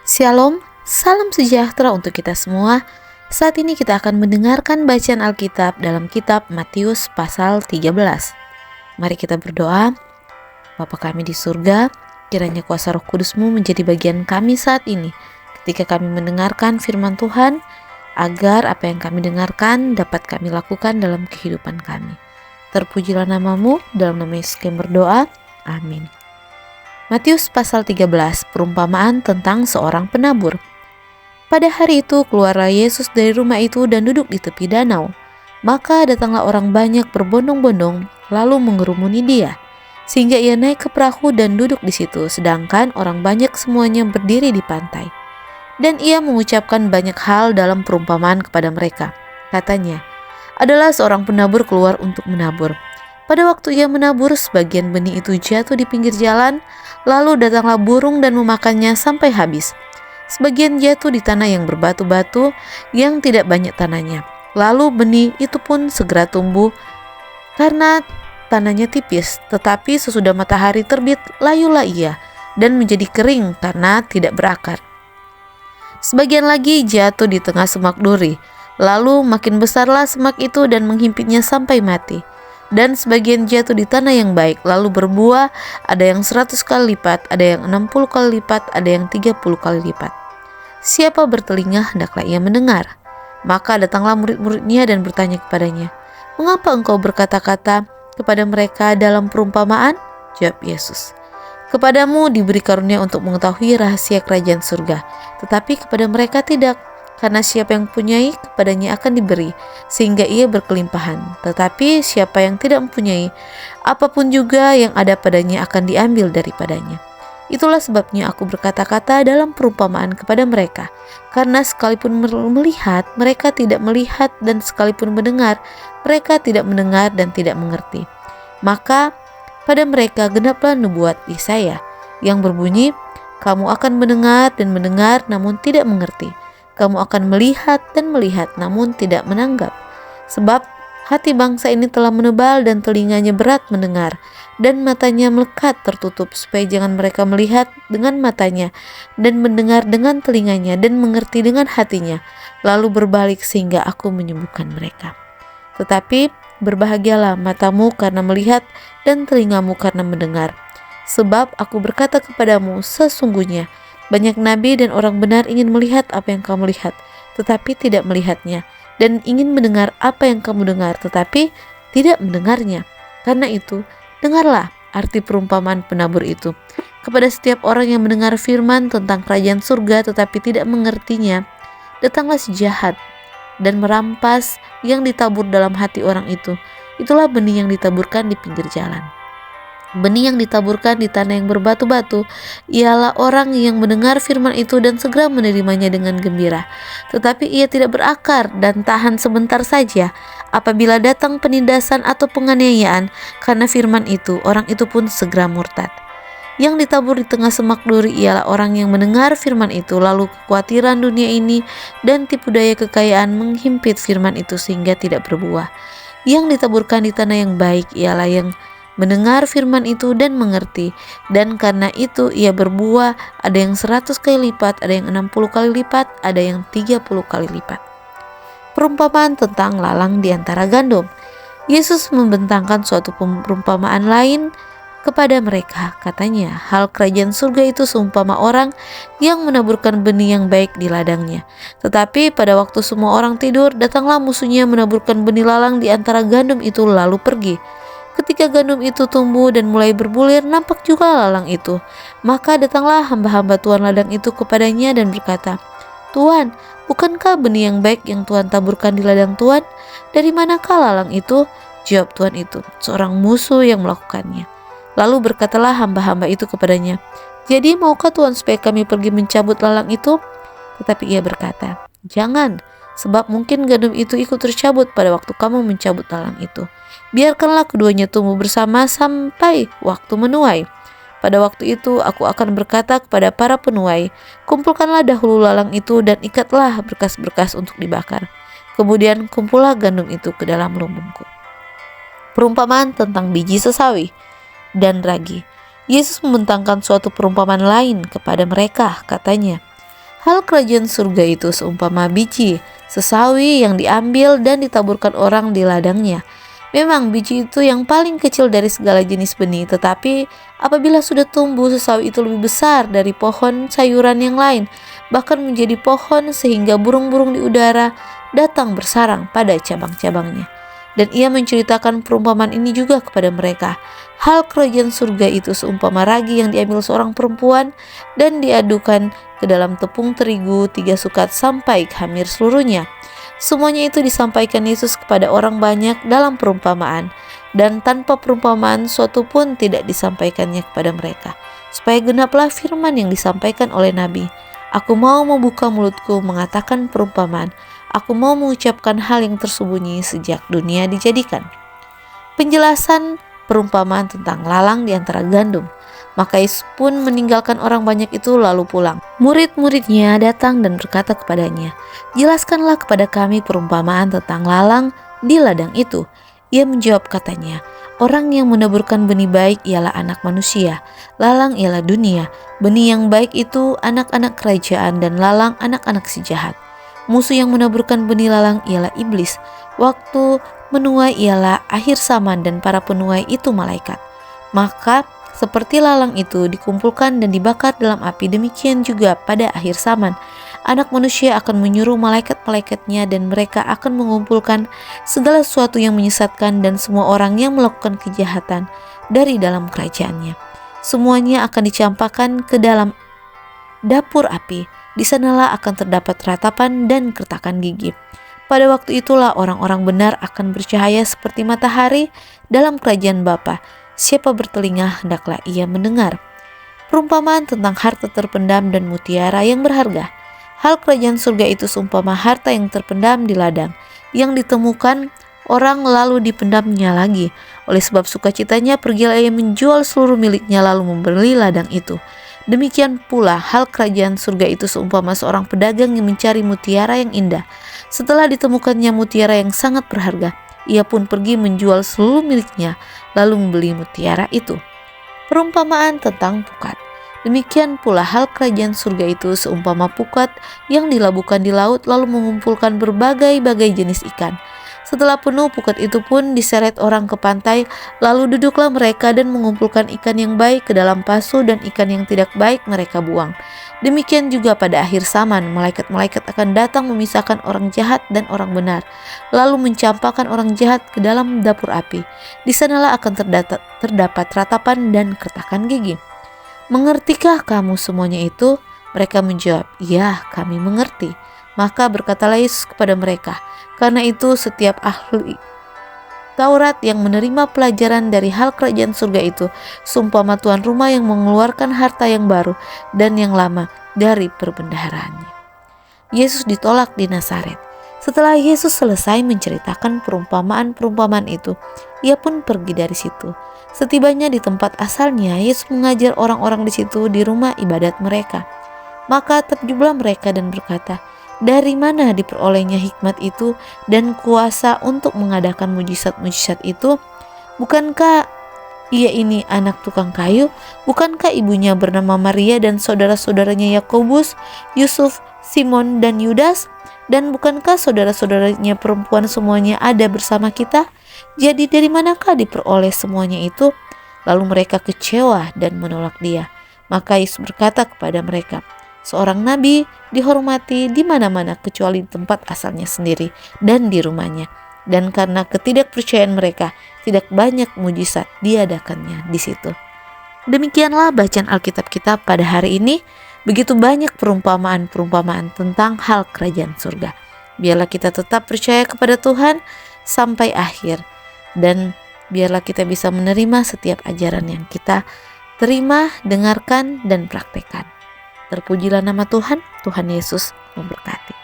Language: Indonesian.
Shalom, salam sejahtera untuk kita semua. Saat ini kita akan mendengarkan bacaan Alkitab dalam kitab Matius pasal 13. Mari kita berdoa. Bapa kami di surga, kiranya kuasa Roh Kudus-Mu menjadi bagian kami saat ini ketika kami mendengarkan firman Tuhan, agar apa yang kami dengarkan dapat kami lakukan dalam kehidupan kami. Terpujilah nama-Mu, dalam nama Yesus kami berdoa. Amin. Matius pasal 13, perumpamaan tentang seorang penabur. Pada hari itu keluarlah Yesus dari rumah itu dan duduk di tepi danau. Maka datanglah orang banyak berbondong-bondong lalu mengerumuni dia, sehingga ia naik ke perahu dan duduk di situ, sedangkan orang banyak semuanya berdiri di pantai. Dan ia mengucapkan banyak hal dalam perumpamaan kepada mereka. Katanya, adalah seorang penabur keluar untuk menabur. Pada waktu ia menabur, sebagian benih itu jatuh di pinggir jalan, lalu datanglah burung dan memakannya sampai habis. Sebagian jatuh di tanah yang berbatu-batu, yang tidak banyak tanahnya. Lalu benih itu pun segera tumbuh karena tanahnya tipis, tetapi sesudah matahari terbit, layulah ia dan menjadi kering karena tidak berakar. Sebagian lagi jatuh di tengah semak duri, lalu makin besarlah semak itu dan menghimpitnya sampai mati. Dan sebagian jatuh di tanah yang baik, lalu berbuah, ada yang 100 kali lipat, ada yang 60 kali lipat, ada yang 30 kali lipat. Siapa bertelinga, hendaklah ia mendengar. Maka datanglah murid-muridnya dan bertanya kepadanya, mengapa engkau berkata-kata kepada mereka dalam perumpamaan? Jawab Yesus, kepadamu diberi karunia untuk mengetahui rahasia kerajaan surga, tetapi kepada mereka tidak. Karena siapa yang mempunyai, kepadanya akan diberi, sehingga ia berkelimpahan. Tetapi siapa yang tidak mempunyai, apapun juga yang ada padanya akan diambil daripadanya. Itulah sebabnya aku berkata-kata dalam perumpamaan kepada mereka. Karena sekalipun melihat, mereka tidak melihat, dan sekalipun mendengar, mereka tidak mendengar dan tidak mengerti. Maka pada mereka genaplah nubuat Yesaya yang berbunyi, kamu akan mendengar dan mendengar namun tidak mengerti. Kamu akan melihat dan melihat namun tidak menanggap. Sebab hati bangsa ini telah menebal dan telinganya berat mendengar, dan matanya melekat tertutup, supaya jangan mereka melihat dengan matanya dan mendengar dengan telinganya dan mengerti dengan hatinya, lalu berbalik sehingga aku menyembuhkan mereka. Tetapi berbahagialah matamu karena melihat dan telingamu karena mendengar. Sebab aku berkata kepadamu, sesungguhnya banyak nabi dan orang benar ingin melihat apa yang kamu lihat, tetapi tidak melihatnya, dan ingin mendengar apa yang kamu dengar, tetapi tidak mendengarnya. Karena itu, dengarlah arti perumpamaan penabur itu. Kepada setiap orang yang mendengar firman tentang kerajaan surga tetapi tidak mengertinya, datanglah si jahat dan merampas yang ditabur dalam hati orang itu. Itulah benih yang ditaburkan di pinggir jalan. Benih yang ditaburkan di tanah yang berbatu-batu ialah orang yang mendengar firman itu dan segera menerimanya dengan gembira. Tetapi ia tidak berakar dan tahan sebentar saja. Apabila datang penindasan atau penganiayaan karena firman itu, orang itu pun segera murtad. Yang ditabur di tengah semak duri ialah orang yang mendengar firman itu, lalu kekhawatiran dunia ini dan tipu daya kekayaan menghimpit firman itu sehingga tidak berbuah. Yang ditaburkan di tanah yang baik ialah yang mendengar firman itu dan mengerti, dan karena itu ia berbuah, ada yang 100 kali lipat, ada yang 60 kali lipat, ada yang 30 kali lipat. Perumpamaan tentang lalang di antara gandum. Yesus membentangkan suatu perumpamaan lain kepada mereka. Katanya, hal kerajaan surga itu seumpama orang yang menaburkan benih yang baik di ladangnya. Tetapi pada waktu semua orang tidur, datanglah musuhnya menaburkan benih lalang di antara gandum itu lalu pergi. Ketika gandum itu tumbuh dan mulai berbulir, nampak juga lalang itu. Maka datanglah hamba-hamba Tuhan ladang itu kepadanya dan berkata, Tuan, bukankah benih yang baik yang Tuhan taburkan di ladang Tuan? Dari manakah lalang itu? Jawab Tuhan itu, seorang musuh yang melakukannya. Lalu berkatalah hamba-hamba itu kepadanya, jadi maukah Tuhan supaya kami pergi mencabut lalang itu? Tetapi ia berkata, jangan, sebab mungkin gandum itu ikut tercabut pada waktu kamu mencabut lalang itu. Biarkanlah keduanya tumbuh bersama sampai waktu menuai. Pada waktu itu aku akan berkata kepada para penuai, kumpulkanlah dahulu lalang itu dan ikatlah berkas-berkas untuk dibakar. Kemudian kumpullah gandum itu ke dalam lumbungku. Perumpamaan tentang biji sesawi dan ragi. Yesus membentangkan suatu perumpamaan lain kepada mereka, katanya, Hal kerajaan surga itu seumpama biji sesawi yang diambil dan ditaburkan orang di ladangnya. Memang biji itu yang paling kecil dari segala jenis benih, tetapi apabila sudah tumbuh, sesawi itu lebih besar dari pohon sayuran yang lain, bahkan menjadi pohon sehingga burung-burung di udara datang bersarang pada cabang-cabangnya. Dan ia menceritakan perumpamaan ini juga kepada mereka. Hal kerajaan surga itu seumpama ragi yang diambil seorang perempuan dan diadukan ke dalam tepung terigu 3 sukat sampai hamir seluruhnya. Semuanya itu disampaikan Yesus kepada orang banyak dalam perumpamaan, dan tanpa perumpamaan suatu pun tidak disampaikannya kepada mereka, supaya genaplah firman yang disampaikan oleh Nabi. Aku mau membuka mulutku mengatakan perumpamaan, aku mau mengucapkan hal yang tersembunyi sejak dunia dijadikan. Penjelasan perumpamaan tentang lalang di antara gandum. Maka Yesus pun meninggalkan orang banyak itu lalu pulang. Murid-muridnya datang dan berkata kepadanya, "Jelaskanlah kepada kami perumpamaan tentang lalang di ladang itu." Ia menjawab katanya, "Orang yang menaburkan benih baik ialah anak manusia, lalang ialah dunia. Benih yang baik itu anak-anak kerajaan dan lalang anak-anak si jahat. Musuh yang menaburkan benih lalang ialah iblis. Waktu menuai ialah akhir zaman dan para penuai itu malaikat. Maka seperti lalang itu dikumpulkan dan dibakar dalam api, demikian juga pada akhir zaman Anak Manusia akan menyuruh malaikat-malaikatnya dan mereka akan mengumpulkan segala sesuatu yang menyesatkan dan semua orang yang melakukan kejahatan dari dalam kerajaannya. Semuanya akan dicampakkan ke dalam dapur api. Di sanalah akan terdapat ratapan dan kertakan gigi. Pada waktu itulah orang-orang benar akan bercahaya seperti matahari dalam kerajaan Bapa. Siapa bertelinga hendaklah ia mendengar. Perumpamaan tentang harta terpendam dan mutiara yang berharga. Hal kerajaan surga itu seumpama harta yang terpendam di ladang, yang ditemukan orang lalu dipendamnya lagi. Oleh sebab sukacitanya pergilah ia menjual seluruh miliknya lalu membeli ladang itu. Demikian pula hal kerajaan surga itu seumpama seorang pedagang yang mencari mutiara yang indah. Setelah ditemukannya mutiara yang sangat berharga, ia pun pergi menjual seluruh miliknya lalu membeli mutiara itu. Perumpamaan tentang pukat. Demikian pula hal kerajaan surga itu seumpama pukat yang dilabuhkan di laut lalu mengumpulkan berbagai-bagai jenis ikan. Setelah penuh, pukat itu pun diseret orang ke pantai, lalu duduklah mereka dan mengumpulkan ikan yang baik ke dalam pasu dan ikan yang tidak baik mereka buang. Demikian juga pada akhir zaman, malaikat-malaikat akan datang memisahkan orang jahat dan orang benar, lalu mencampakkan orang jahat ke dalam dapur api. Di sanalah akan terdapat ratapan dan kertakan gigi. Mengertikah kamu semuanya itu? Mereka menjawab, "Ya, kami mengerti." Maka berkatalah Yesus kepada mereka, "Karena itu setiap ahli Taurat yang menerima pelajaran dari hal kerajaan surga itu seumpama tuan rumah yang mengeluarkan harta yang baru dan yang lama dari perbendaharaannya." Yesus ditolak di Nazaret. Setelah Yesus selesai menceritakan perumpamaan-perumpamaan itu, ia pun pergi dari situ. Setibanya di tempat asalnya, Yesus mengajar orang-orang di situ di rumah ibadat mereka. Maka terjublah mereka dan berkata, "Dari mana diperolehnya hikmat itu dan kuasa untuk mengadakan mujizat-mujizat itu? Bukankah ia ini anak tukang kayu? Bukankah ibunya bernama Maria dan saudara-saudaranya Yakobus, Yusuf, Simon, dan Yudas? Dan bukankah saudara-saudaranya perempuan semuanya ada bersama kita? Jadi dari manakah diperoleh semuanya itu?" Lalu mereka kecewa dan menolak dia. Maka Yesus berkata kepada mereka, "Seorang nabi dihormati di mana-mana kecuali di tempat asalnya sendiri dan di rumahnya." Dan karena ketidakpercayaan mereka, tidak banyak mujizat diadakannya di situ. Demikianlah bacaan Alkitab kita pada hari ini. Begitu banyak perumpamaan-perumpamaan tentang hal kerajaan surga. Biarlah kita tetap percaya kepada Tuhan sampai akhir, dan biarlah kita bisa menerima setiap ajaran yang kita terima, dengarkan, dan praktekkan. Terpujilah nama Tuhan. Tuhan Yesus memberkati.